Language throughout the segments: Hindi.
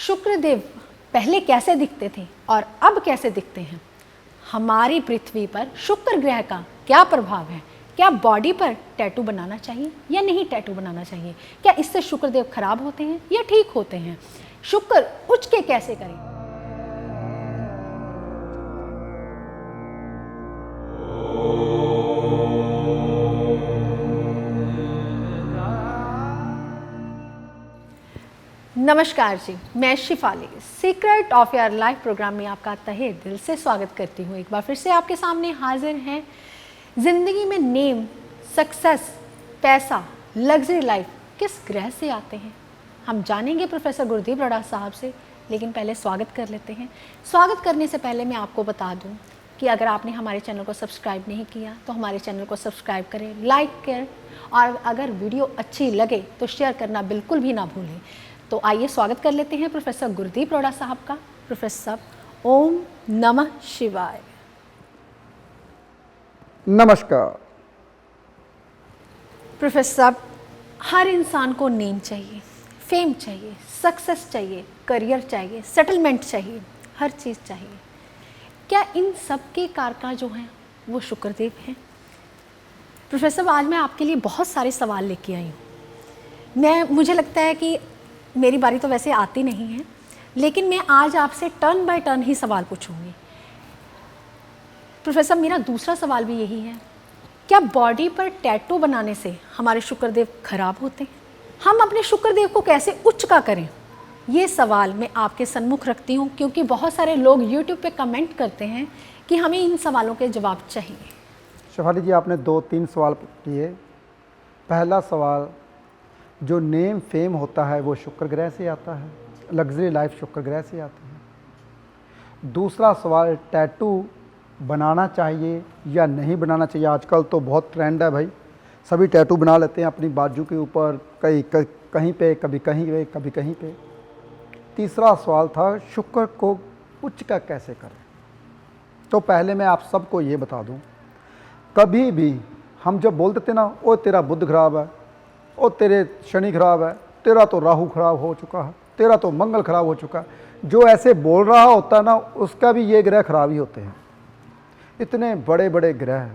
शुक्रदेव पहले कैसे दिखते थे और अब कैसे दिखते हैं? हमारी पृथ्वी पर शुक्र ग्रह का क्या प्रभाव है? क्या बॉडी पर टैटू बनाना चाहिए या नहीं टैटू बनाना चाहिए? क्या इससे शुक्रदेव खराब होते हैं या ठीक होते हैं? शुक्र उच्च के कैसे करें? नमस्कार जी, मैं Shifali secret of your life program में आपका तहे दिल से स्वागत करती हूँ। एक बार फिर से आपके सामने हाजिर हैं। ज़िंदगी में नेम, सक्सेस, पैसा, लग्जरी लाइफ किस ग्रह से आते हैं? हम जानेंगे प्रोफेसर गुरदीप रोड़ा साहब से, लेकिन पहले स्वागत कर लेते हैं। स्वागत करने से पहले मैं आपको बता दूँ कि अगर आपने हमारे चैनल को सब्सक्राइब नहीं किया तो हमारे चैनल को सब्सक्राइब करें, लाइक करें और अगर वीडियो अच्छी लगे तो शेयर करना बिल्कुल भी ना भूलें। तो आइए स्वागत कर लेते हैं प्रोफेसर गुरदीप रोड़ा साहब का। प्रोफेसर साहब, ओम नमः शिवाय। नमस्कार। प्रोफेसर साहब, हर इंसान को नेम चाहिए, फेम चाहिए, सक्सेस चाहिए, करियर चाहिए, सेटलमेंट चाहिए, हर चीज़ चाहिए। क्या इन सब के कारक जो हैं वो शुक्रदेव हैं? प्रोफेसर साहब, आज मैं आपके लिए बहुत सारे सवाल लेके आई हूँ। मुझे लगता है कि मेरी बारी तो वैसे आती नहीं है, लेकिन मैं आज आपसे टर्न बाय टर्न ही सवाल पूछूंगी। प्रोफेसर, मेरा दूसरा सवाल भी यही है, क्या बॉडी पर टैटू बनाने से हमारे शुक्रदेव खराब होते हैं? हम अपने शुक्रदेव को कैसे उच्च का करें? ये सवाल मैं आपके सम्मुख रखती हूँ, क्योंकि बहुत सारे लोग यूट्यूब पे कमेंट करते हैं कि हमें इन सवालों के जवाब चाहिए। शिफाली जी, आपने 2-3 सवाल किए। पहला सवाल, जो नेम फेम होता है वो शुक्र ग्रह से आता है, लग्जरी लाइफ शुक्र ग्रह से आती है। दूसरा सवाल, टैटू बनाना चाहिए या नहीं बनाना चाहिए? आजकल तो बहुत ट्रेंड है भाई, सभी टैटू बना लेते हैं अपनी बाजू के ऊपर, कहीं पे, कभी कहीं पे, कभी कहीं पे। तीसरा सवाल था, शुक्र को उच्च का कैसे करें? तो पहले मैं आप सबको ये बता दूं, कभी भी हम जब बोल देते ना, ओ तेरा बुध खराब है, ओ तेरे शनि खराब है, तेरा तो राहु खराब हो चुका है, तेरा तो मंगल खराब हो चुका है, जो ऐसे बोल रहा होता है ना, उसका भी ये ग्रह खराब ही होते हैं। इतने बड़े बड़े ग्रह,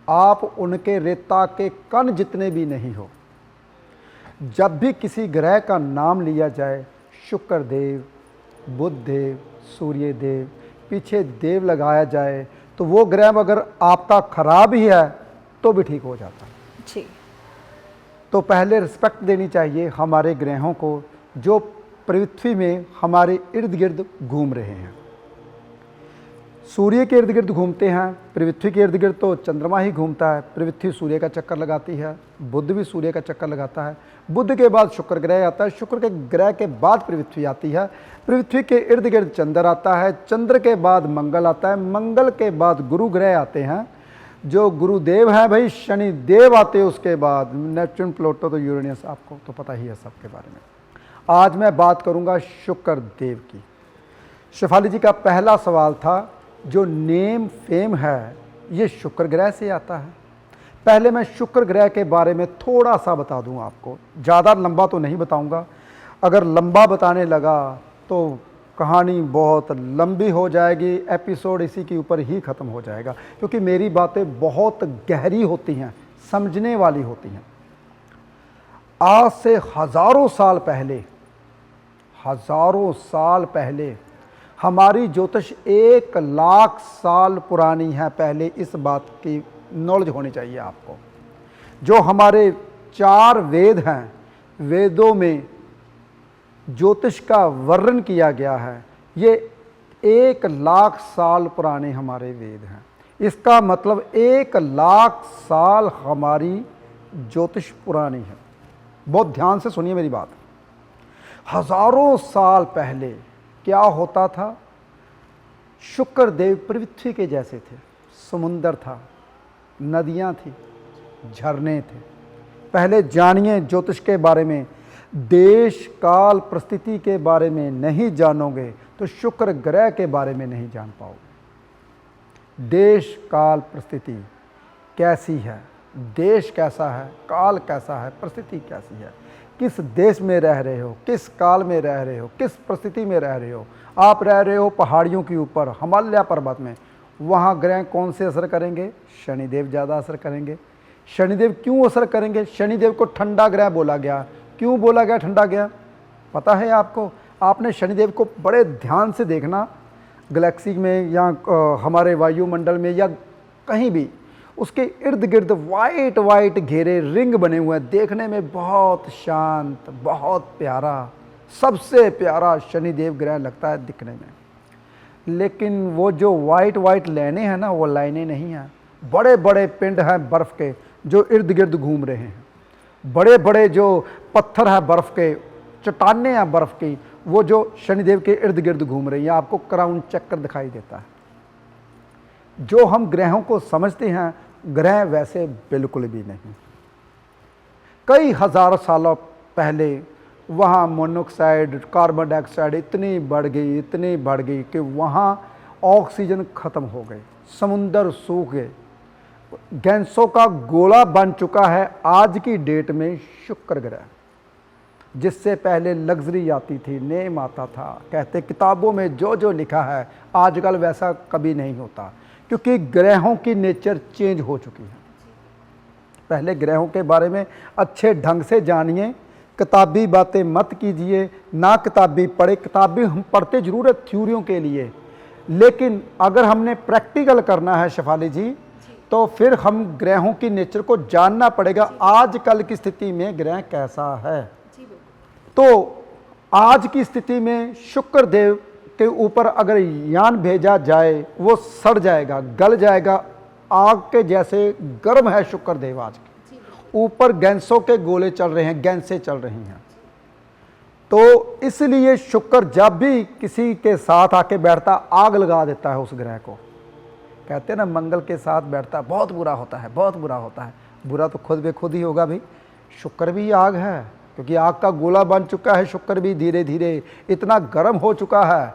आप उनके रेता के कण जितने भी नहीं हो। जब भी किसी ग्रह का नाम लिया जाए, शुक्र देव, बुध देव, सूर्य देव, पीछे देव लगाया जाए, तो वो ग्रह अगर आपका खराब ही है तो भी ठीक हो जाता है जी। तो पहले रिस्पेक्ट देनी चाहिए हमारे ग्रहों को, जो पृथ्वी में हमारे इर्द गिर्द घूम रहे हैं। सूर्य के इर्द गिर्द घूमते हैं, पृथ्वी के इर्द गिर्द तो चंद्रमा ही घूमता है। पृथ्वी सूर्य का चक्कर लगाती है, बुध भी सूर्य का चक्कर लगाता है। बुध के बाद शुक्र ग्रह आता है, शुक्र के ग्रह के बाद पृथ्वी आती है, पृथ्वी के इर्द गिर्द चंद्र आता है, चंद्र के बाद मंगल आता है, मंगल के बाद गुरु ग्रह आते हैं, जो गुरुदेव हैं भाई शनि देव आते हैं, उसके बाद नेपच्यून, प्लूटो, तो यूरेनस, आपको तो पता ही है सबके बारे में। आज मैं बात करूंगा शुक्र देव की। शिफाली जी का पहला सवाल था, जो नेम फेम है ये शुक्र ग्रह से आता है। पहले मैं शुक्र ग्रह के बारे में थोड़ा सा बता दूं आपको, ज़्यादा लंबा तो नहीं बताऊंगा। अगर लंबा बताने लगा तो कहानी बहुत लंबी हो जाएगी, एपिसोड इसी के ऊपर ही ख़त्म हो जाएगा, क्योंकि मेरी बातें बहुत गहरी होती हैं, समझने वाली होती हैं। आज से हज़ारों साल पहले हमारी ज्योतिष 1,00,000 साल पुरानी है। पहले इस बात की नॉलेज होनी चाहिए आपको। जो हमारे 4 वेद हैं, वेदों में ज्योतिष का वर्णन किया गया है, ये 1,00,000 साल पुराने हमारे वेद हैं। इसका मतलब 1,00,000 साल हमारी ज्योतिष पुरानी है। बहुत ध्यान से सुनिए मेरी बात। हज़ारों साल पहले क्या होता था? शुक्र देव पृथ्वी के जैसे थे, समुंदर था, नदियाँ थी, झरने थे। पहले जानिए ज्योतिष के बारे में। देश काल परिस्थिति के बारे में नहीं जानोगे तो शुक्र ग्रह के बारे में नहीं जान पाओगे। देश काल परिस्थिति कैसी है, देश कैसा है, काल कैसा है, परिस्थिति कैसी है, किस देश में रह रहे हो, किस काल में रह रहे हो, किस परिस्थिति में रह रहे हो। आप रह रहे हो पहाड़ियों के ऊपर, हिमालय पर्वत में, वहाँ ग्रह कौन से असर करेंगे? शनिदेव ज़्यादा असर करेंगे। शनिदेव क्यों असर करेंगे? शनिदेव को ठंडा ग्रह बोला गया। क्यों बोला गया ठंडा ग्रह? पता है आपको? आपने शनिदेव को बड़े ध्यान से देखना, गैलेक्सी में या हमारे वायुमंडल में या कहीं भी, उसके इर्द गिर्द वाइट वाइट घेरे रिंग बने हुए हैं, देखने में बहुत शांत, बहुत प्यारा, सबसे प्यारा शनिदेव ग्रह लगता है दिखने में। लेकिन वो जो वाइट वाइट लाइनें हैं ना, वो लाइनें नहीं हैं, बड़े बड़े पिंड हैं बर्फ़ के जो इर्द गिर्द घूम रहे हैं। बड़े बड़े जो पत्थर हैं बर्फ़ के, चट्टानें हैं बर्फ़ की, वो जो शनिदेव के इर्द गिर्द घूम रही हैं। आपको क्राउन चक्कर दिखाई देता है। जो हम ग्रहों को समझते हैं, ग्रह वैसे बिल्कुल भी नहीं। कई हज़ार सालों पहले वहाँ मोनोऑक्साइड, कार्बन डाइऑक्साइड इतनी बढ़ गई कि वहाँ ऑक्सीजन ख़त्म हो गई, समुंदर सूख गए, गैसों का गोला बन चुका है आज की डेट में शुक्र ग्रह। जिससे पहले लग्जरी आती थी, नेम आता था, कहते किताबों में जो जो लिखा है आजकल वैसा कभी नहीं होता, क्योंकि ग्रहों की नेचर चेंज हो चुकी है। पहले ग्रहों के बारे में अच्छे ढंग से जानिए, किताबी बातें मत कीजिए, ना किताबी पढ़े। किताबी हम पढ़ते जरूर है थ्योरियों के लिए, लेकिन अगर हमने प्रैक्टिकल करना है शेफाली जी, तो फिर हम ग्रहों की नेचर को जानना पड़ेगा। आजकल की स्थिति में ग्रह कैसा है, तो आज की स्थिति में शुक्र देव के ऊपर अगर यान भेजा जाए, वो सड़ जाएगा, गल जाएगा, आग के जैसे गर्म है शुक्र देव आज के। ऊपर गैसों के गोले चल रहे हैं, गैसें चल रही हैं। तो इसलिए शुक्र जब भी किसी के साथ आके बैठता, आग लगा देता है उस ग्रह को। कहते हैं ना, मंगल के साथ बैठता बहुत बुरा होता है, बहुत बुरा होता है। बुरा तो खुद बे खुद ही होगा भाई। शुक्र भी आग है, क्योंकि आग का गोला बन चुका है। शुक्र भी धीरे धीरे इतना गर्म हो चुका है।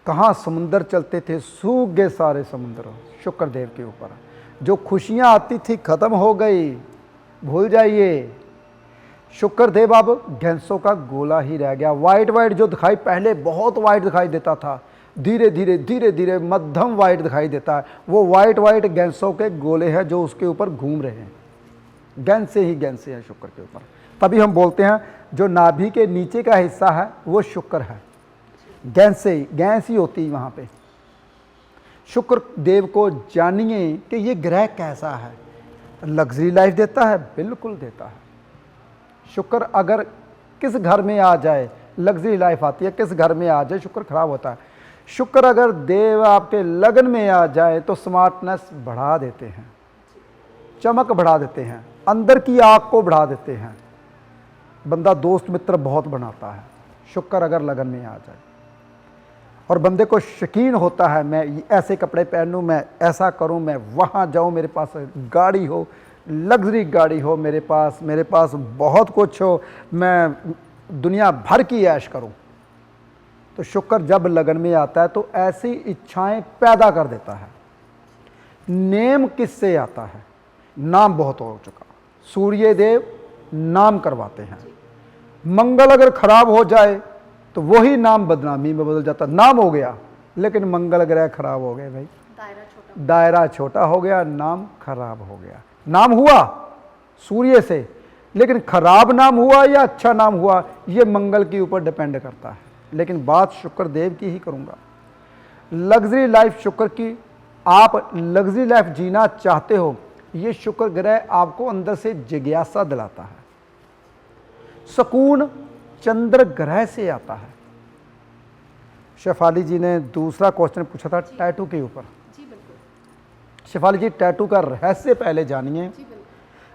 कहाँ समुंदर चलते थे, सूख गए सारे समुद्र शुक्र देव के ऊपर। जो खुशियाँ आती थी खत्म हो गई, भूल जाइए। शुक्र देव अब गैसों का गोला ही रह गया। वाइट वाइट जो दिखाई, पहले बहुत वाइट दिखाई देता था, धीरे धीरे मध्यम वाइट दिखाई देता है। वो वाइट वाइट गैसों के गोले हैं जो उसके ऊपर घूम रहे हैं। गैसें ही गैसें हैं शुक्र के ऊपर। तभी हम बोलते हैं जो नाभि के नीचे का हिस्सा है वो शुक्र है। गैस ही होती है वहाँ पे। शुक्र देव को जानिए कि ये ग्रह कैसा है। लग्जरी लाइफ देता है, बिल्कुल देता है। शुक्र अगर किस घर में आ जाए लग्जरी लाइफ आती है, किस घर में आ जाए शुक्र खराब होता है। शुक्र अगर देव आपके लगन में आ जाए तो स्मार्टनेस बढ़ा देते हैं, चमक बढ़ा देते हैं, अंदर की आग को बढ़ा देते हैं। बंदा दोस्त मित्र बहुत बनाता है शुक्र अगर लगन में आ जाए। और बंदे को शकीन होता है, मैं ऐसे कपड़े पहनूं, मैं ऐसा करूं, मैं वहाँ जाऊं, मेरे पास गाड़ी हो, लग्जरी गाड़ी हो मेरे पास बहुत कुछ हो, मैं दुनिया भर की ऐश करूं। तो शुक्र जब लगन में आता है तो ऐसी इच्छाएं पैदा कर देता है। नेम किससे आता है? नाम बहुत हो चुका। सूर्य देव नाम करवाते हैं। मंगल अगर खराब हो जाए तो वही नाम बदनामी में बदल जाता। नाम हो गया लेकिन मंगल ग्रह खराब हो गए भाई, दायरा छोटा हो गया, नाम खराब हो गया। नाम हुआ सूर्य से, लेकिन खराब नाम हुआ या अच्छा नाम हुआ ये मंगल के ऊपर डिपेंड करता है। लेकिन बात शुक्र देव की ही करूंगा। लग्जरी लाइफ शुक्र की, आप लग्जरी लाइफ जीना चाहते हो, ये शुक्र ग्रह आपको अंदर से जिज्ञासा दिलाता है। सुकून चंद्र ग्रह से आता है। शेफाली जी ने दूसरा क्वेश्चन पूछा था टैटू के ऊपर। शेफाली जी, टैटू का रहस्य पहले जानिए।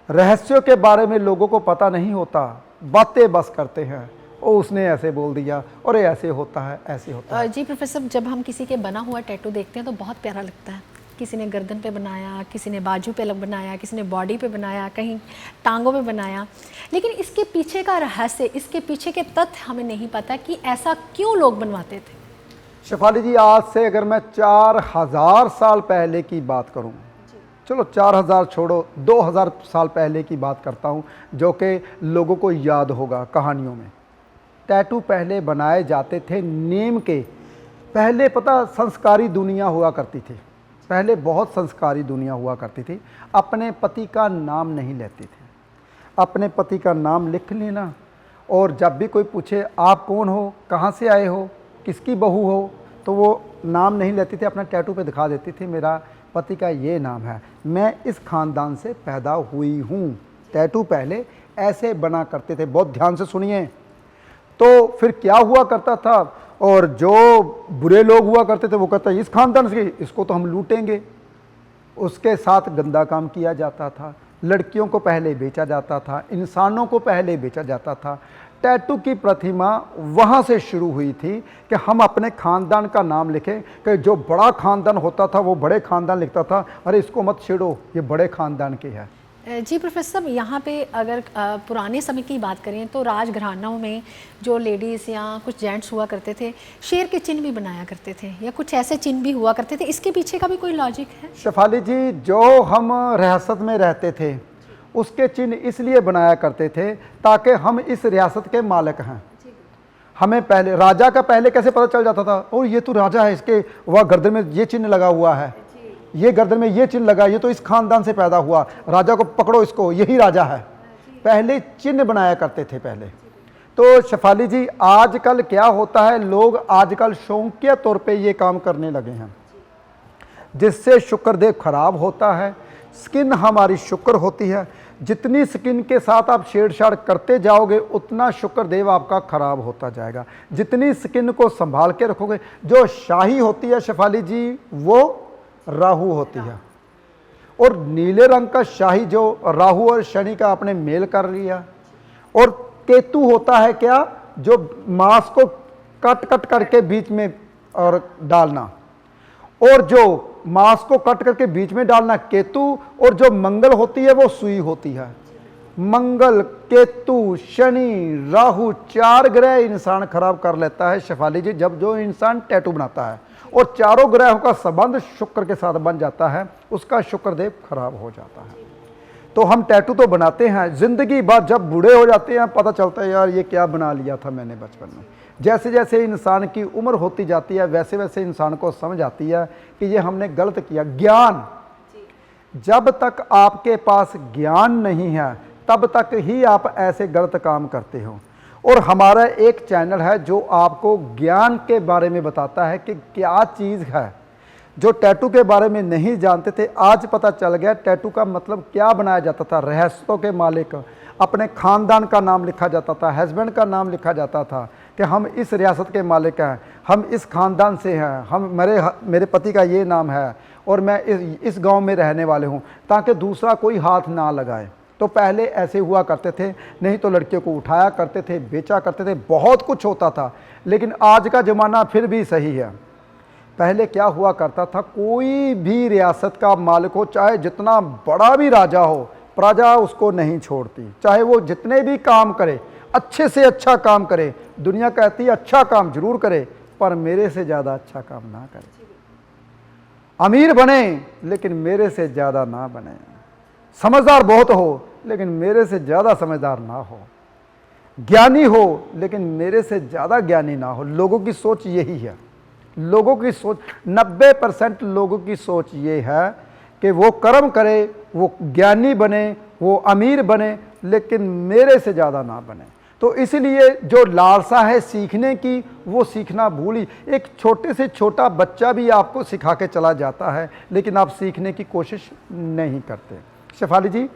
रहस्यों के बारे में लोगों को पता नहीं होता, बातें बस करते हैं, ओ उसने ऐसे बोल दिया और ऐसे होता है, ऐसे होता है। जी प्रोफेसर, जब हम किसी के बना हुआ टैटू देखते हैं तो बहुत प्यारा लगता है। किसी ने गर्दन पे बनाया, किसी ने बाजू पे बनाया, किसी ने बॉडी पे बनाया, कहीं टांगों पे बनाया, लेकिन इसके पीछे का रहस्य, इसके पीछे के तथ्य हमें नहीं पता कि ऐसा क्यों लोग बनवाते थे। शेफाली जी, आज से अगर मैं 4000 साल पहले की बात करूं, चलो 4000 छोड़ो, 2000 साल पहले की बात करता हूँ, जो कि लोगों को याद होगा कहानियों में। टैटू पहले बनाए जाते थे नेम के। पहले पता संस्कारी दुनिया हुआ करती थी, पहले बहुत संस्कारी दुनिया हुआ करती थी। अपने पति का नाम नहीं लेते थे, अपने पति का नाम लिख लेना, और जब भी कोई पूछे आप कौन हो, कहाँ से आए हो, किसकी बहू हो, तो वो नाम नहीं लेती थी, अपना टैटू पे दिखा देती थी मेरा पति का ये नाम है, मैं इस ख़ानदान से पैदा हुई हूँ। टैटू पहले ऐसे बना करते थे, बहुत ध्यान से सुनिए। तो फिर क्या हुआ करता था, और जो बुरे लोग हुआ करते थे वो कहते हैं इस खानदान से, इसको तो हम लूटेंगे। उसके साथ गंदा काम किया जाता था, लड़कियों को पहले बेचा जाता था, इंसानों को पहले बेचा जाता था। टैटू की प्रतिमा वहाँ से शुरू हुई थी कि हम अपने ख़ानदान का नाम लिखें, कि जो बड़ा ख़ानदान होता था वो बड़े ख़ानदान लिखता था, अरे इसको मत छेड़ो, ये बड़े ख़ानदान के है। जी प्रोफेसर साहब, यहाँ पे अगर पुराने समय की बात करें तो राजघरानों में जो लेडीज़ या कुछ जेंट्स हुआ करते थे, शेर के चिन्ह भी बनाया करते थे, या कुछ ऐसे चिन्ह भी हुआ करते थे। इसके पीछे का भी कोई लॉजिक है? शेफाली जी, जो हम रियासत में रहते थे उसके चिन्ह इसलिए बनाया करते थे ताकि हम इस रियासत के मालिक हैं। हमें पहले राजा का पहले कैसे पता चल जाता था, और ये तो राजा है, इसके वह गर्दन में ये चिन्ह लगा हुआ है, ये गर्दन में ये चिन्ह लगा, ये तो इस खानदान से पैदा हुआ, राजा को पकड़ो, इसको, यही राजा है। पहले चिन्ह बनाया करते थे पहले। तो शेफाली जी, आजकल क्या होता है, लोग आजकल शौकिया तौर पे ये काम करने लगे हैं, जिससे शुक्रदेव खराब होता है। स्किन हमारी शुक्र होती है, जितनी स्किन के साथ आप छेड़छाड़ करते जाओगे उतना शुक्रदेव आपका खराब होता जाएगा। जितनी स्किन को संभाल के रखोगे, जो शाही होती है शेफाली जी वो राहु होती है, और नीले रंग का शाही जो राहु और शनि का आपने मेल कर लिया, और केतु होता है क्या, जो मांस को कट कट करके बीच में और डालना, और जो मांस को कट करके बीच में डालना केतु, और जो मंगल होती है वो सुई होती है। मंगल, केतु, शनि, राहु, 4 ग्रह इंसान खराब कर लेता है शेफाली जी, जब जो इंसान टैटू बनाता है, और चारों ग्रहों का संबंध शुक्र के साथ बन जाता है, उसका शुक्रदेव खराब हो जाता है। तो हम टैटू तो बनाते हैं, जिंदगी बाद जब बूढ़े हो जाते हैं पता चलता है यार ये क्या बना लिया था मैंने बचपन में। जैसे जैसे इंसान की उम्र होती जाती है वैसे वैसे इंसान को समझ आती है कि ये हमने गलत किया। ज्ञान, जब तक आपके पास ज्ञान नहीं है तब तक ही आप ऐसे गलत काम करते हो। और हमारा एक चैनल है जो आपको ज्ञान के बारे में बताता है कि क्या चीज़ है जो टैटू के बारे में नहीं जानते थे, आज पता चल गया टैटू का मतलब क्या बनाया जाता था। रहस्यों के मालिक, अपने ख़ानदान का नाम लिखा जाता था, हस्बैंड का नाम लिखा जाता था कि हम इस रियासत के मालिक हैं, हम इस ख़ानदान से हैं, हम मेरे पति का ये नाम है और मैं इस गांव में रहने वाले हूं, ताकि दूसरा कोई हाथ ना लगाए। तो पहले ऐसे हुआ करते थे, नहीं तो लड़कियों को उठाया करते थे, बेचा करते थे, बहुत कुछ होता था। लेकिन आज का ज़माना फिर भी सही है। पहले क्या हुआ करता था, कोई भी रियासत का मालिक हो, चाहे जितना बड़ा भी राजा हो, प्रजा उसको नहीं छोड़ती, चाहे वो जितने भी काम करे, अच्छे से अच्छा काम करे। दुनिया कहती है अच्छा काम जरूर करे पर मेरे से ज़्यादा अच्छा काम ना करे। अमीर बने लेकिन मेरे से ज़्यादा ना बने, समझदार बहुत हो लेकिन मेरे से ज़्यादा समझदार ना हो, ज्ञानी हो लेकिन मेरे से ज़्यादा ज्ञानी ना हो। लोगों की सोच यही है, लोगों की सोच 90% लोगों की सोच ये है कि वो कर्म करे, वो ज्ञानी बने, वो अमीर बने, लेकिन मेरे से ज़्यादा ना बने। तो इसलिए जो लालसा है सीखने की, वो सीखना भूली। एक छोटे से छोटा बच्चा भी आपको सिखा के चला जाता है, लेकिन आप सीखने की कोशिश नहीं करते। शेफाली जी,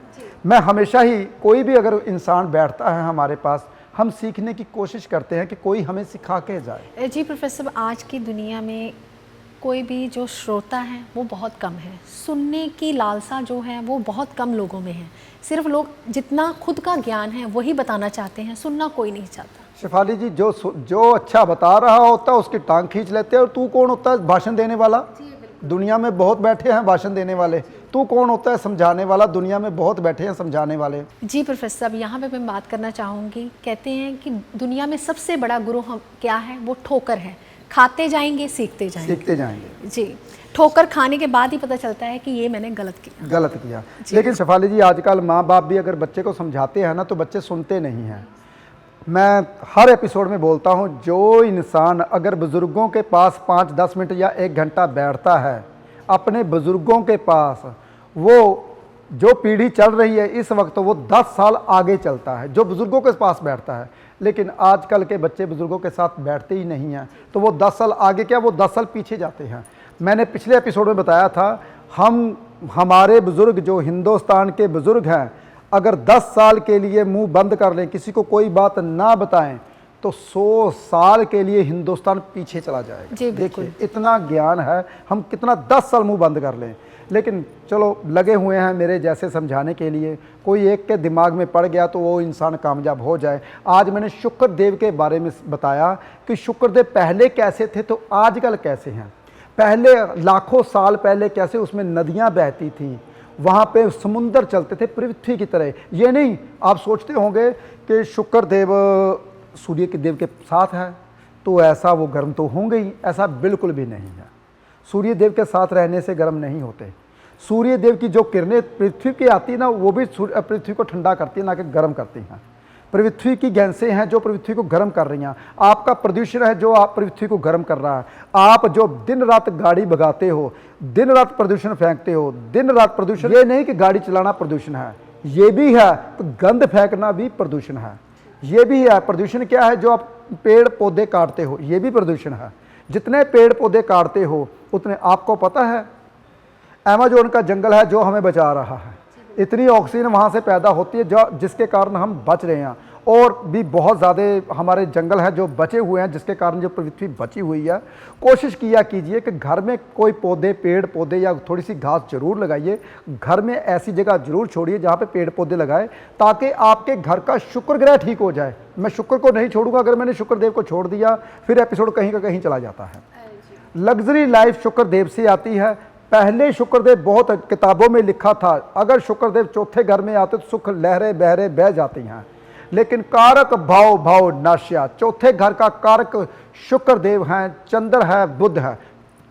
मैं हमेशा ही, कोई भी अगर इंसान बैठता है हमारे पास, हम सीखने की कोशिश करते हैं कि कोई हमें सिखा के जाए। जी प्रोफेसर, आज की दुनिया में कोई भी जो श्रोता है वो बहुत कम है, सुनने की लालसा जो है वो बहुत कम लोगों में है। सिर्फ लोग जितना खुद का ज्ञान है वही बताना चाहते हैं, सुनना कोई नहीं चाहता। शेफाली जी, जो अच्छा बता रहा होता है उसकी टांग खींच लेते हैं। और तू कौन होता है भाषण देने वाला? दुनिया में बहुत बैठे हैं भाषण देने वाले, तू कौन होता है समझाने वाला? दुनिया में बहुत बैठे हैं समझाने वाले। जी प्रोफेसर साहब, यहाँ पे मैं बात करना चाहूँगी, कहते हैं कि दुनिया में सबसे बड़ा गुरु हम क्या है, वो ठोकर है। खाते जाएंगे, सीखते जाएंगे जी। ठोकर खाने के बाद ही पता चलता है कि ये मैंने गलत किया। लेकिन शेफाली जी, आजकल माँ बाप भी अगर बच्चे को समझाते हैं ना तो बच्चे सुनते नहीं हैं। मैं हर एपिसोड में बोलता हूँ, जो इंसान अगर बुज़ुर्गों के पास 5-10 मिनट या 1 घंटा बैठता है अपने बुज़ुर्गों के पास, वो जो पीढ़ी चल रही है इस वक्त वो 10 साल आगे चलता है जो बुज़ुर्गों के पास बैठता है। लेकिन आजकल के बच्चे बुज़ुर्गों के साथ बैठते ही नहीं हैं, तो वो 10 साल आगे क्या, वो 10 साल पीछे जाते हैं। मैंने पिछले एपिसोड में बताया था, हमारे बुज़ुर्ग जो हिंदुस्तान के बुज़ुर्ग हैं, अगर 10 साल के लिए मुंह बंद कर लें, किसी को कोई बात ना बताएं, तो 100 साल के लिए हिंदुस्तान पीछे चला जाएगा। देखिए इतना ज्ञान है, हम कितना 10 साल मुंह बंद कर लें। लेकिन चलो लगे हुए हैं मेरे जैसे समझाने के लिए, कोई एक के दिमाग में पड़ गया तो वो इंसान कामयाब हो जाए। आज मैंने शुक्रदेव के बारे में बताया कि शुक्रदेव पहले कैसे थे तो आजकल कैसे हैं। पहले लाखों साल पहले कैसे उसमें नदियाँ बहती थीं, वहाँ पे समुंदर चलते थे पृथ्वी की तरह। ये नहीं आप सोचते होंगे कि शुक्रदेव सूर्य के देव के साथ है तो ऐसा वो गर्म तो होंगे ही, ऐसा बिल्कुल भी नहीं है। सूर्य देव के साथ रहने से गर्म नहीं होते। सूर्य देव की जो किरणें पृथ्वी की आती है ना, वो भी पृथ्वी को ठंडा करती है, ना कि गर्म करती हैं। पृथ्वी की गैसें हैं जो पृथ्वी को गर्म कर रही हैं। आपका प्रदूषण है जो आप पृथ्वी को गर्म कर रहा है। आप जो दिन रात गाड़ी भगाते हो, दिन रात प्रदूषण फेंकते हो, दिन रात प्रदूषण, ये नहीं कि गाड़ी चलाना प्रदूषण है, ये भी है, तो गंद फेंकना भी प्रदूषण है, ये भी है। प्रदूषण क्या है, जो आप पेड़ पौधे काटते हो, ये भी प्रदूषण है। जितने पेड़ पौधे काटते हो उतने, आपको पता है अमेज़न का जंगल है जो हमें बचा रहा है, इतनी ऑक्सीजन वहाँ से पैदा होती है जो जिसके कारण हम बच रहे हैं। और भी बहुत ज़्यादा हमारे जंगल है जो बचे हुए हैं, जिसके कारण जो पृथ्वी बची हुई है। कोशिश किया कीजिए कि घर में कोई पौधे, पेड़ पौधे या थोड़ी सी घास जरूर लगाइए। घर में ऐसी जगह जरूर छोड़िए जहाँ पे पेड़ पौधे लगाए, ताकि आपके घर का शुक्र ग्रह ठीक हो जाए। मैं शुक्र को नहीं छोड़ूंगा, अगर मैंने शुक्रदेव को छोड़ दिया फिर एपिसोड कहीं का कहीं चला जाता है। लग्जरी लाइफ शुक्रदेव से आती है। पहले शुक्रदेव बहुत किताबों में लिखा था, अगर शुक्रदेव चौथे घर में आते तो सुख लहरें बहरे बह जाती हैं। लेकिन कारक भाव भाव नाश्या, चौथे घर का कारक शुक्रदेव हैं, चंद्र है, बुध है।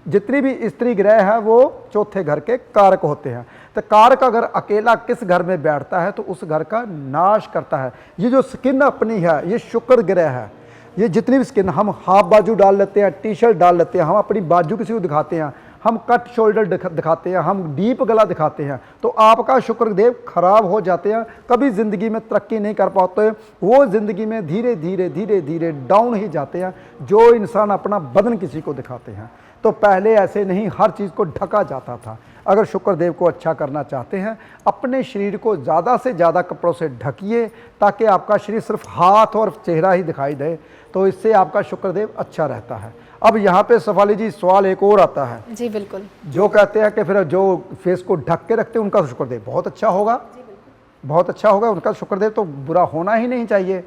जितनी भी स्त्री ग्रह है वो चौथे घर के कारक होते हैं। तो कारक अगर अकेला किस घर में बैठता है तो उस घर का नाश करता है। ये जो स्किन अपनी है, ये शुक्र ग्रह है। ये जितनी भी स्किन, हम हाफ बाजू डाल लेते हैं, टी शर्ट डाल लेते हैं, हम अपनी बाजू किसी को दिखाते हैं, हम कट शोल्डर दिखाते हैं, हम डीप गला दिखाते हैं, तो आपका शुक्रदेव खराब हो जाते हैं, कभी ज़िंदगी में तरक्की नहीं कर पाते। वो ज़िंदगी में धीरे धीरे धीरे धीरे डाउन ही जाते हैं। जो इंसान अपना बदन किसी को दिखाते हैं, तो पहले ऐसे नहीं, हर चीज़ को ढका जाता था। अगर शुक्रदेव को अच्छा करना चाहते हैं, अपने शरीर को ज़्यादा से ज़्यादा कपड़ों से ढकिए, ताकि आपका शरीर सिर्फ हाथ और चेहरा ही दिखाई दे, तो इससे आपका शुक्रदेव अच्छा रहता है। अब यहाँ पे शेफाली जी सवाल एक और आता है। जी बिल्कुल। जो कहते हैं कि फिर जो फेस को ढक के रखते हैं उनका शुक्रदेव बहुत अच्छा होगा, बहुत अच्छा होगा, उनका शुक्रदेव तो बुरा होना ही नहीं चाहिए।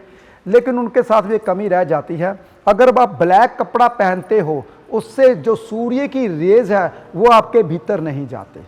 लेकिन उनके साथ भी एक कमी रह जाती है। अगर आप ब्लैक कपड़ा पहनते हो, उससे जो सूर्य की रेज है वो आपके भीतर नहीं जाते,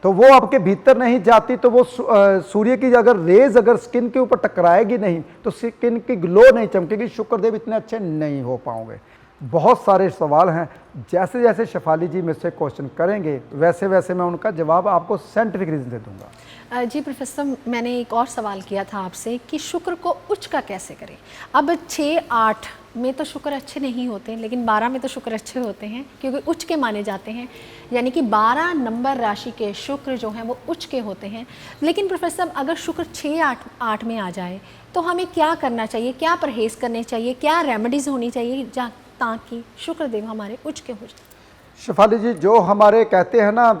तो वो आपके भीतर नहीं जाती, तो वो सूर्य की अगर रेज अगर स्किन के ऊपर टकराएगी नहीं तो स्किन की ग्लो नहीं चमकेगी, शुक्रदेव इतने अच्छे नहीं हो पाओगे। बहुत सारे सवाल हैं, जैसे जैसे शेफाली जी मुझसे क्वेश्चन करेंगे वैसे वैसे मैं उनका जवाब आपको साइंटिफिक रीजन से दूंगा। जी प्रोफेसर, मैंने एक और सवाल किया था आपसे कि शुक्र को उच्च का कैसे करें। अब 6-8 में तो शुक्र अच्छे नहीं होते, लेकिन 12 में तो शुक्र अच्छे होते हैं, क्योंकि उच्च के माने जाते हैं। यानी कि 12 नंबर राशि के शुक्र जो हैं वो उच्च के होते हैं। लेकिन प्रोफेसर, अगर शुक्र 6-8 में आ जाए तो हमें क्या करना चाहिए, क्या परहेज़ करने चाहिए, क्या रेमेडीज़ होनी चाहिए ताकि शुक्रदेव हमारे उच्च के हो जाए। शेफाली जी, जो हमारे कहते हैं ना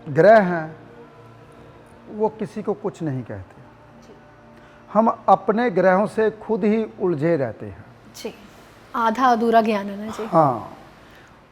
ग्रह हैं, वो किसी को कुछ नहीं कहते। हम अपने ग्रहों से खुद ही उलझे रहते हैं जी। आधा अधूरा ज्ञान है ना जी। हाँ,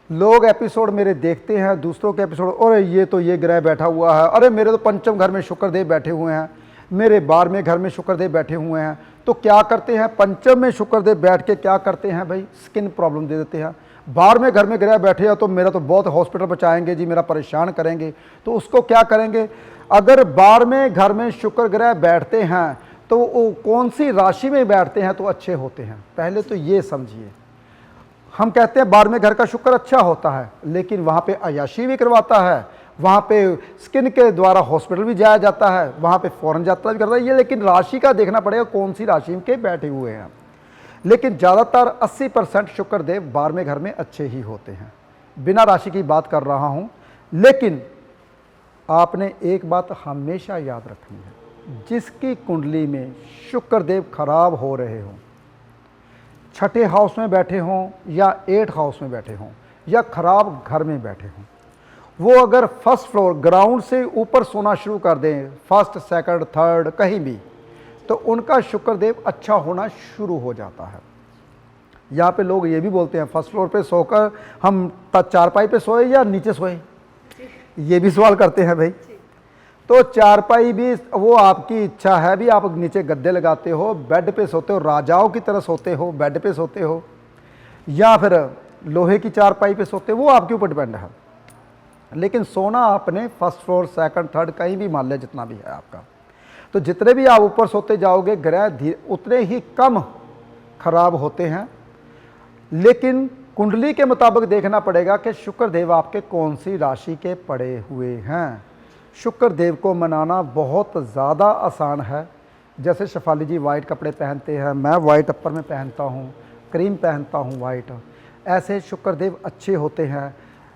लोग एपिसोड मेरे देखते हैं, दूसरों के एपिसोड, अरे ये तो ये ग्रह बैठा हुआ है, अरे मेरे तो पंचम घर में शुक्रदेव बैठे हुए हैं, मेरे 12वें घर में शुक्रदेव बैठे हुए हैं। तो क्या करते हैं, पंचम में शुक्रदेव बैठ के क्या करते हैं भाई, स्किन प्रॉब्लम दे देते हैं। 12वें घर में ग्रह बैठे हैं तो मेरा तो बहुत हॉस्पिटल बचाएंगे जी, मेरा परेशान करेंगे, तो उसको क्या करेंगे। अगर 12वें घर में शुक्र ग्रह बैठते हैं तो वो कौन सी राशि में बैठते हैं तो अच्छे होते हैं, पहले तो ये समझिए। हम कहते हैं बारहवें घर का शुक्र अच्छा होता है, लेकिन वहाँ पे अय्याशी भी करवाता है, वहाँ पे स्किन के द्वारा हॉस्पिटल भी जाया जाता है, वहाँ पे फॉरेन यात्रा भी करता है। ये लेकिन राशि का देखना पड़ेगा कौन सी राशि के बैठे हुए हैं। लेकिन ज़्यादातर 80% शुक्रदेव 12वें घर में अच्छे ही होते हैं। बिना राशि की बात कर रहा हूँ, लेकिन आपने एक बात हमेशा याद रखनी है, जिसकी कुंडली में शुक्रदेव खराब हो रहे हों, छठे हाउस में बैठे हों या 8 हाउस में बैठे हों या खराब घर में बैठे हों, वो अगर फर्स्ट फ्लोर ग्राउंड से ऊपर सोना शुरू कर दें, फर्स्ट सेकंड थर्ड कहीं भी, तो उनका शुक्रदेव अच्छा होना शुरू हो जाता है। यहाँ पे लोग ये भी बोलते हैं फर्स्ट फ्लोर पे सोकर हम चारपाई पे सोए या नीचे सोए, ये भी सवाल करते हैं भाई। तो चारपाई भी वो आपकी इच्छा है, भी आप नीचे गद्दे लगाते हो, बेड पे सोते हो, राजाओं की तरह सोते हो, बेड पे सोते हो, या फिर लोहे की चारपाई पे सोते हो, वो आपके ऊपर डिपेंड है। लेकिन सोना आपने फर्स्ट फ्लोर सेकंड थर्ड कहीं भी मान लिया, जितना भी है आपका, तो जितने भी आप ऊपर सोते जाओगे ग्रह उतने ही कम खराब होते हैं। लेकिन कुंडली के मुताबिक देखना पड़ेगा कि शुक्रदेव आपके कौन सी राशि के पड़े हुए हैं। शुक्रदेव को मनाना बहुत ज़्यादा आसान है। जैसे शेफाली जी वाइट कपड़े पहनते हैं, मैं वाइट अपर में पहनता हूँ, क्रीम पहनता हूँ वाइट, ऐसे शुक्रदेव अच्छे होते हैं।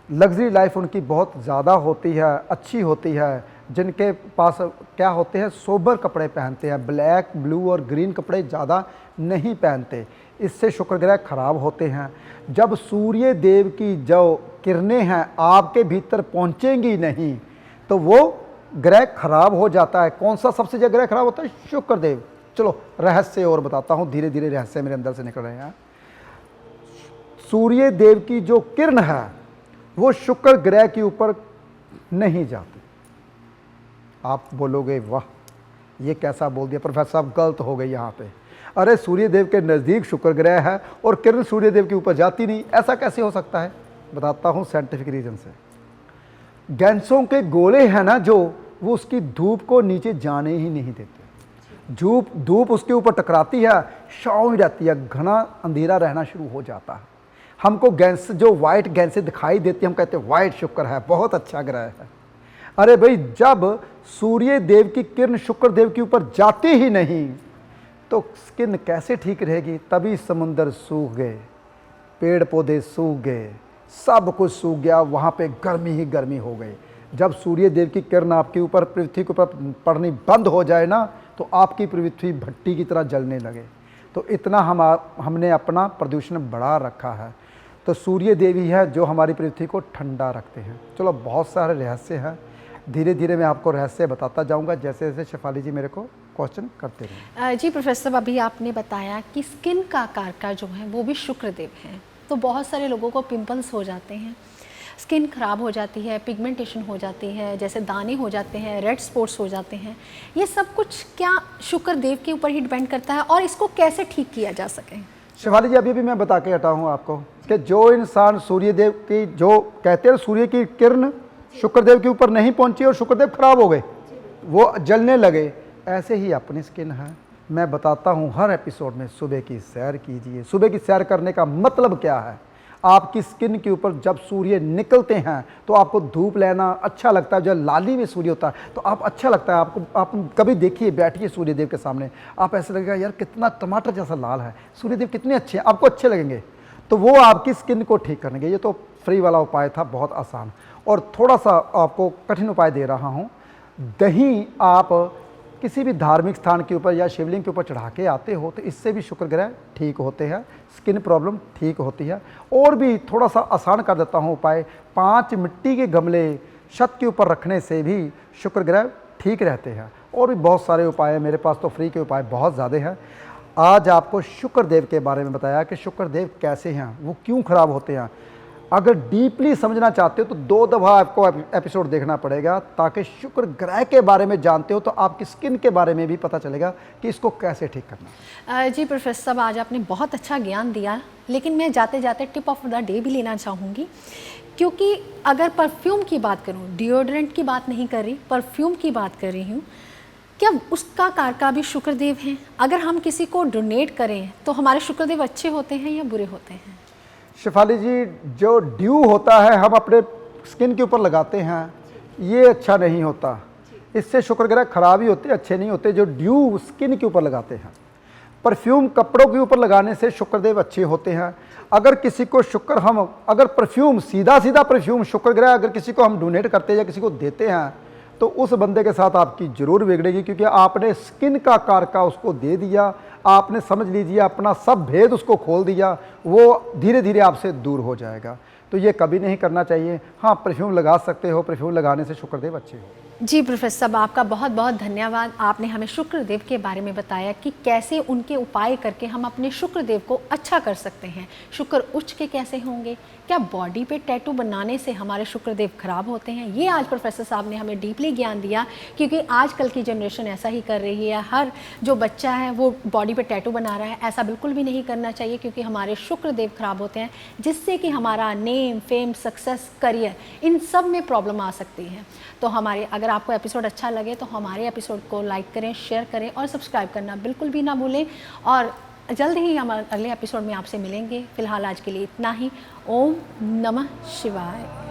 लग्जरी लाइफ उनकी बहुत ज़्यादा होती है, अच्छी होती है। जिनके पास क्या होते हैं, सोबर कपड़े पहनते हैं, ब्लैक ब्लू और ग्रीन कपड़े ज़्यादा नहीं पहनते, इससे शुक्र ग्रह खराब होते हैं। जब सूर्य देव की जो किरणें हैं आपके भीतर पहुंचेंगी नहीं, तो वो ग्रह खराब हो जाता है। कौन सा सबसे ज़्यादा ग्रह खराब होता है? शुक्रदेव। चलो रहस्य और बताता हूँ, धीरे धीरे रहस्य मेरे अंदर से निकल रहे हैं। सूर्य देव की जो किरण है वो शुक्र ग्रह के ऊपर नहीं जाती। आप बोलोगे वाह ये कैसा बोल दिया प्रोफेसर साहब, गलत हो गई यहाँ पे। अरे सूर्य देव के नज़दीक शुक्र ग्रह है और किरण सूर्य देव के ऊपर जाती नहीं, ऐसा कैसे हो सकता है? बताता हूँ साइंटिफिक रीजन से। गैंसों के गोले हैं ना जो, वो उसकी धूप को नीचे जाने ही नहीं देते। धूप उसके ऊपर टकराती है, छाँव ही रहती है, घना अंधेरा रहना शुरू हो जाता है। हमको गैंस जो वाइट गैंसें दिखाई देती है, हम कहते हैं वाइट शुक्र है, बहुत अच्छा ग्रह है। अरे भाई जब सूर्य देव की किरण शुक्र देव के ऊपर जाती ही नहीं तो स्किन कैसे ठीक रहेगी? तभी समुंदर सूख गए, पेड़ पौधे सूख गए, सब कुछ सूख गया, वहाँ पे गर्मी ही गर्मी हो गई। जब सूर्य देव की किरण आपके ऊपर पृथ्वी के ऊपर पड़नी बंद हो जाए ना, तो आपकी पृथ्वी भट्टी की तरह जलने लगे। तो इतना हमने अपना प्रदूषण बढ़ा रखा है। तो सूर्य देव ही है जो हमारी पृथ्वी को ठंडा रखते हैं। चलो बहुत सारे रहस्य हैं, धीरे धीरे मैं आपको रहस्य बताता जाऊंगा जैसे जैसे शेफाली जी मेरे को क्वेश्चन करते रहें। जी प्रोफेसर, अभी आपने बताया कि स्किन का कारका जो है वो भी शुक्रदेव है, तो बहुत सारे लोगों को पिंपल्स हो जाते हैं, स्किन खराब हो जाती है, पिगमेंटेशन हो जाती है, जैसे दाने हो जाते हैं, रेड स्पॉट्स हो जाते हैं, ये सब कुछ क्या शुक्रदेव के ऊपर ही डिपेंड करता है और इसको कैसे ठीक किया जा सके? शेफाली जी अभी भी मैं बता के हटा हूँ आपको कि जो इंसान सूर्यदेव की जो कहते हैं सूर्य की किरण शुक्रदेव के ऊपर नहीं पहुंची और शुक्रदेव खराब हो गए, वो जलने लगे, ऐसे ही अपनी स्किन है। मैं बताता हूँ हर एपिसोड में, सुबह की सैर कीजिए। सुबह की सैर करने का मतलब क्या है? आपकी स्किन के ऊपर जब सूर्य निकलते हैं तो आपको धूप लेना अच्छा लगता है। जब लाली में सूर्य होता है तो आप अच्छा लगता है आपको। आप कभी देखिए, बैठिए सूर्यदेव के सामने, आप ऐसे लगेगा यार कितना टमाटर जैसा लाल है, सूर्यदेव कितने अच्छे हैं, आपको अच्छे लगेंगे। तो वो आपकी स्किन को ठीक करने के, ये तो फ्री वाला उपाय था, बहुत आसान। और थोड़ा सा आपको कठिन उपाय दे रहा हूँ। दही आप किसी भी धार्मिक स्थान के ऊपर या शिवलिंग के ऊपर चढ़ा के आते हो तो इससे भी शुक्र ग्रह ठीक होते हैं, स्किन प्रॉब्लम ठीक होती है। और भी थोड़ा सा आसान कर देता हूँ उपाय, 5 मिट्टी के गमले छत के ऊपर रखने से भी शुक्र ग्रह ठीक रहते हैं। और भी बहुत सारे उपाय हैं मेरे पास, तो फ्री के उपाय बहुत ज़्यादा हैं। आज आपको शुक्रदेव के बारे में बताया कि शुक्रदेव कैसे हैं, वो क्यों खराब होते हैं। अगर डीपली समझना चाहते हो तो 2 दफ़ा आपको एपिसोड देखना पड़ेगा, ताकि शुक्र ग्रह के बारे में जानते हो तो आपकी स्किन के बारे में भी पता चलेगा कि इसको कैसे ठीक करना। जी प्रोफेसर साहब, आज आपने बहुत अच्छा ज्ञान दिया, लेकिन मैं जाते जाते टिप ऑफ द डे भी लेना चाहूँगी। क्योंकि अगर परफ्यूम की बात करूँ, डिओड्रेंट की बात नहीं कर रही, परफ्यूम की बात कर रही हूँ, क्या उसका कारका भी शुक्रदेव हैं? अगर हम किसी को डोनेट करें तो हमारे शुक्रदेव अच्छे होते हैं या बुरे होते हैं? शेफाली जी, जो ड्यू होता है हम अपने स्किन के ऊपर लगाते हैं, ये अच्छा नहीं होता। इससे शुक्र ग्रह खराब ही होते, अच्छे नहीं होते। जो ड्यू स्किन के ऊपर लगाते हैं, परफ्यूम कपड़ों के ऊपर लगाने से शुक्रदेव अच्छे होते हैं। अगर किसी को शुक्र हम अगर परफ्यूम सीधा परफ्यूम शुक्र ग्रह अगर किसी को हम डोनेट करते हैं या किसी को देते हैं, तो उस बंदे के साथ आपकी ज़रूर बिगड़ेगी, क्योंकि आपने स्किन का कारका उसको दे दिया, आपने समझ लीजिए अपना सब भेद उसको खोल दिया, वो धीरे धीरे आपसे दूर हो जाएगा। तो ये कभी नहीं करना चाहिए। हाँ, परफ्यूम लगा सकते हो, परफ्यूम लगाने से शुक्रदेव अच्छे हो। जी प्रोफेसर साहब, आपका बहुत बहुत धन्यवाद। आपने हमें शुक्रदेव के बारे में बताया कि कैसे उनके उपाय करके हम अपने शुक्रदेव को अच्छा कर सकते हैं। शुक्र उच्च के कैसे होंगे, क्या बॉडी पे टैटू बनाने से हमारे शुक्रदेव खराब होते हैं, ये आज प्रोफेसर साहब ने हमें डीपली ज्ञान दिया। क्योंकि आजकल की जनरेशन ऐसा ही कर रही है, हर जो बच्चा है वो बॉडी पे टैटू बना रहा है। ऐसा बिल्कुल भी नहीं करना चाहिए, क्योंकि हमारे शुक्रदेव खराब होते हैं, जिससे कि हमारा नेम, फेम, सक्सेस, करियर, इन सब में प्रॉब्लम आ सकती है। तो अगर आपको एपिसोड अच्छा लगे तो हमारे एपिसोड को लाइक करें, शेयर करें और सब्सक्राइब करना बिल्कुल भी ना भूलें। और जल्द ही हम अगले एपिसोड में आपसे मिलेंगे। फिलहाल आज के लिए इतना ही। ओम नमः शिवाय।